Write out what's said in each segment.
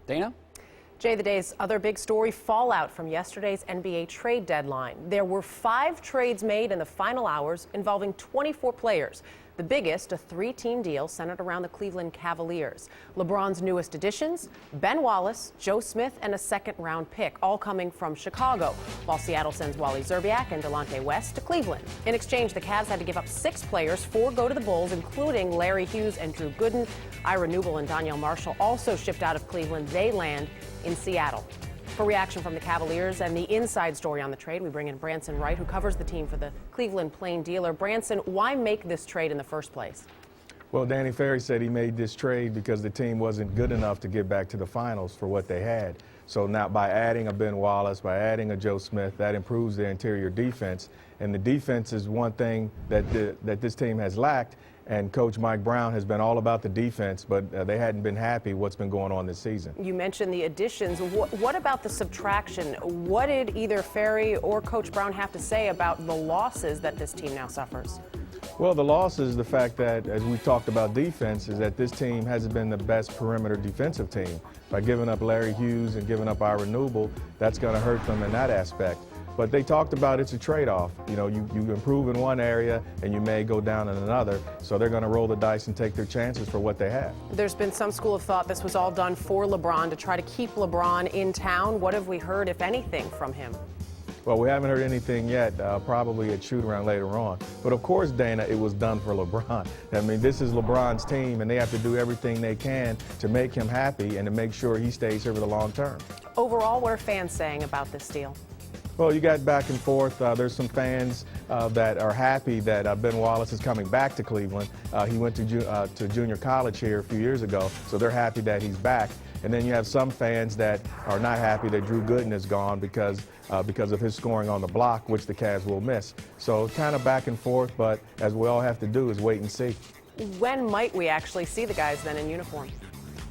Dana? Jay, the day's other big story, fallout from yesterday's NBA trade deadline. There were 5 trades made in the final hours involving 24 players. The biggest, a 3-team deal centered around the Cleveland Cavaliers. LeBron's newest additions, Ben Wallace, Joe Smith, and a second-round pick, all coming from Chicago, while Seattle sends Wally Szczerbiak and Delonte West to Cleveland. In exchange, the Cavs had to give up 6 players, 4 go to the Bulls, including Larry-Hughes and Drew Gooden. Ira Newble and donyell-marshall also shipped out of Cleveland. They land in Seattle. For reaction from the Cavaliers and the inside story on the trade, we bring in Branson Wright, who covers the team for the Cleveland Plain Dealer. Branson, why make this trade in the first place? Well, Danny Ferry said he made this trade because the team wasn't good enough to get back to the finals for what they had. So now by adding a Ben Wallace, by adding a Joe Smith, that improves their interior defense. And the defense is one thing that this team has lacked. And Coach Mike Brown has been all about the defense, but they hadn't been happy what's been going on this season. You mentioned the additions. What about the subtraction? What did either Ferry or Coach Brown have to say about the losses that this team now suffers? Well, the loss is the fact that, as we talked about defense, is that this team hasn't been the best perimeter defensive team. By giving up Larry Hughes and giving up Ira Newble, that's going to hurt them in that aspect. But they talked about it's a trade-off. You know, you improve in one area and you may go down in another. So they're going to roll the dice and take their chances for what they have. There's been some school of thought this was all done for LeBron to try to keep LeBron in town. What have we heard, if anything, from him? Well, we haven't heard anything yet, probably at shoot-around later on. But of course, Dana, it was done for LeBron. I mean, this is LeBron's team, and they have to do everything they can to make him happy and to make sure he stays here for the long term. Overall, what are fans saying about this deal? Well, you got back and forth. There's some fans that are happy that Ben Wallace is coming back to Cleveland. He went to junior college here a few years ago, so they're happy that he's back. And then you have some fans that are not happy that Drew Gooden is gone because of his scoring on the block, which the Cavs will miss. So kind of back and forth, but as we all have to do is wait and see. When might we actually see the guys then in uniform?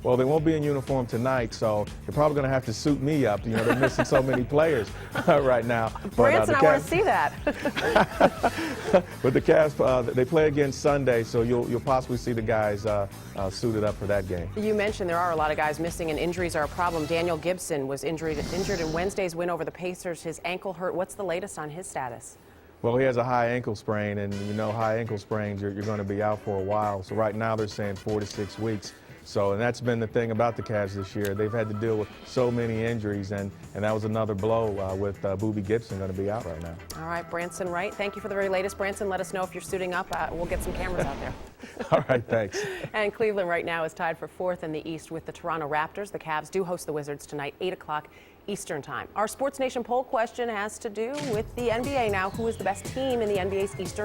Well, they won't be in uniform tonight, so they're probably going to have to suit me up. You know, they're missing so many players right now. Branson, I want to see that. But the Cavs, they play again Sunday, so you'll possibly see the guys suited up for that game. You mentioned there are a lot of guys missing, and injuries are a problem. Jacobson was injured in Wednesday's win over the Pacers. His ankle hurt. What's the latest on his status? Well, he has a high ankle sprain, and you know, high ankle sprains, you're going to be out for a while. So right now they're saying 4 to 6 weeks. So, and that's been the thing about the Cavs this year. They've had to deal with so many injuries, and that was another blow with Boobie Gibson going to be out right now. All right, Branson Wright, thank you for the very latest. Branson, let us know if you're suiting up. We'll get some cameras out there. All right, thanks. And Cleveland right now is tied for 4th in the East with the Toronto Raptors. The Cavs do host the Wizards tonight, 8 o'clock Eastern Time. Our Sports Nation poll question has to do with the NBA now. Who is the best team in the NBA's Eastern